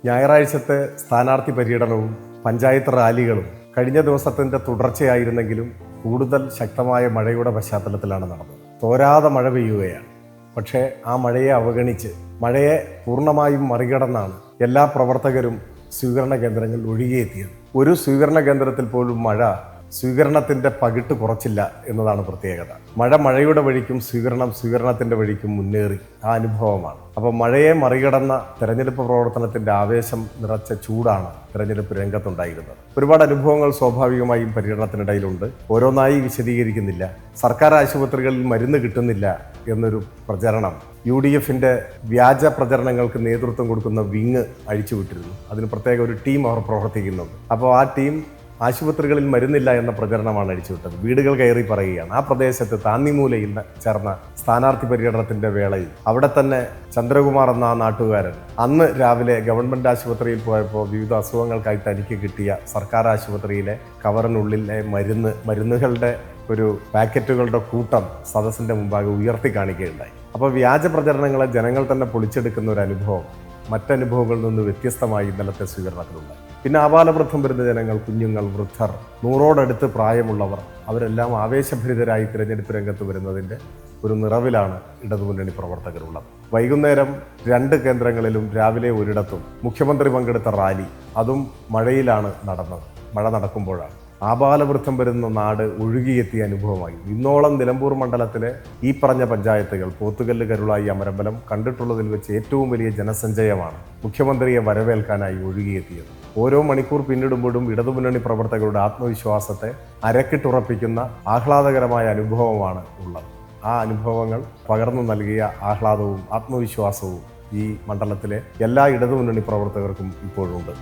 ഞായറാഴ്ചത്തെ സ്ഥാനാർത്ഥി പര്യടനവും പഞ്ചായത്ത് റാലികളും കഴിഞ്ഞ ദിവസത്തിൻ്റെ തുടർച്ചയായിരുന്നെങ്കിലും കൂടുതൽ ശക്തമായ മഴയുടെ പശ്ചാത്തലത്തിലാണ് നടന്നത്. തോരാതെ മഴ പെയ്യുകയാണ്. പക്ഷേ ആ മഴയെ അവഗണിച്ച് മഴയെ പൂർണ്ണമായും മറികടന്നാണ് എല്ലാ പ്രവർത്തകരും സ്വീകരണ കേന്ദ്രങ്ങളിൽ ഒഴുകിയെത്തിയത്. ഒരു സ്വീകരണ കേന്ദ്രത്തിൽ പോലും മഴ സ്വീകരണത്തിൻ്റെ പകിട്ട് കുറച്ചില്ല എന്നതാണ് പ്രത്യേകത. മഴയുടെ വഴിക്കും സ്വീകരണത്തിൻ്റെ വഴിക്കും മുന്നേറി ആ അനുഭവമാണ്. അപ്പോൾ മഴയെ മറികടന്ന തെരഞ്ഞെടുപ്പ് പ്രവർത്തനത്തിൻ്റെ ആവേശം നിറച്ച ചൂടാണ് തെരഞ്ഞെടുപ്പ് രംഗത്തുണ്ടായിരുന്നത്. ഒരുപാട് അനുഭവങ്ങൾ സ്വാഭാവികമായും പര്യടനത്തിനിടയിലുണ്ട്. ഓരോന്നായി വിശദീകരിക്കുന്നില്ല. സർക്കാർ ആശുപത്രികളിൽ മരുന്ന് കിട്ടുന്നില്ല എന്നൊരു പ്രചരണം UDFിൻ്റെ വ്യാജ പ്രചരണങ്ങൾക്ക് നേതൃത്വം കൊടുക്കുന്ന വിങ് അഴിച്ചുവിട്ടിരുന്നു. അതിന് പ്രത്യേക ഒരു ടീം അവർ പ്രവർത്തിക്കുന്നുണ്ട്. അപ്പോൾ ആ ടീം ആശുപത്രികളിൽ മരുന്നില്ല എന്ന പ്രചരണമാണ് അഴിച്ചുവിട്ടത്. വീടുകൾ കയറി പറയുകയാണ്. ആ പ്രദേശത്ത് താന്നിമൂലയിൽ ചേർന്ന സ്ഥാനാർത്ഥി പര്യടനത്തിൻ്റെ വേളയിൽ അവിടെ തന്നെ ചന്ദ്രകുമാർ എന്ന ആ നാട്ടുകാരൻ അന്ന് രാവിലെ ഗവൺമെൻറ് ആശുപത്രിയിൽ പോയപ്പോൾ വിവിധ അസുഖങ്ങൾക്കായി തനിക്ക് കിട്ടിയ സർക്കാർ ആശുപത്രിയിലെ കവറിനുള്ളിലെ മരുന്നുകളുടെ ഒരു പാക്കറ്റുകളുടെ കൂട്ടം സദസ്സിൻ്റെ മുമ്പാകെ ഉയർത്തി കാണിക്കുകയുണ്ടായി. അപ്പോൾ വ്യാജ പ്രചരണങ്ങളെ ജനങ്ങൾ തന്നെ പൊളിച്ചെടുക്കുന്ന ഒരു അനുഭവം മറ്റനുഭവങ്ങളിൽ നിന്ന് വ്യത്യസ്തമായി ഇന്നലത്തെ സ്വീകരണത്തിലുണ്ട്. പിന്നെ ആബാലവൃദ്ധം വരുന്ന ജനങ്ങൾ, കുഞ്ഞുങ്ങൾ, വൃദ്ധർ, 100ഓടടുത്ത് പ്രായമുള്ളവർ അവരെല്ലാം ആവേശഭരിതരായി തിരഞ്ഞെടുപ്പ് രംഗത്ത് വരുന്നതിൻ്റെ ഒരു നിറവിലാണ് ഇടതുമുന്നണി പ്രവർത്തകരുള്ളത്. വൈകുന്നേരം 2 കേന്ദ്രങ്ങളിലും രാവിലെ ഒരിടത്തും മുഖ്യമന്ത്രി പങ്കെടുത്ത റാലി, അതും മഴയിലാണ് നടന്നത്. മഴ നടക്കുമ്പോഴാണ് ആബാലവൃദ്ധം വരുന്ന നാട് ഒഴുകിയെത്തിയ അനുഭവമായി. ഇന്നോളം നിലമ്പൂർ മണ്ഡലത്തിലെ ഈ പറഞ്ഞ പഞ്ചായത്തുകൾ പോത്തുകല്ല്, കരുളായി, അമരമ്പലം കണ്ടിട്ടുള്ളതിൽ വെച്ച് ഏറ്റവും വലിയ ജനസഞ്ചയമാണ് മുഖ്യമന്ത്രിയെ വരവേൽക്കാനായി ഒഴുകിയെത്തിയത്. ഓരോ മണിക്കൂർ പിന്നിടുമ്പോഴും ഇടതുമുന്നണി പ്രവർത്തകരുടെ ആത്മവിശ്വാസത്തെ അരക്കിട്ടുറപ്പിക്കുന്ന ആഹ്ലാദകരമായ അനുഭവമാണ് ഉള്ളത്. ആ അനുഭവങ്ങൾ പകർന്നു നൽകിയ ആഹ്ലാദവും ആത്മവിശ്വാസവും ഈ മണ്ഡലത്തിലെ എല്ലാ ഇടതുമുന്നണി പ്രവർത്തകർക്കും ഇപ്പോഴുണ്ട്.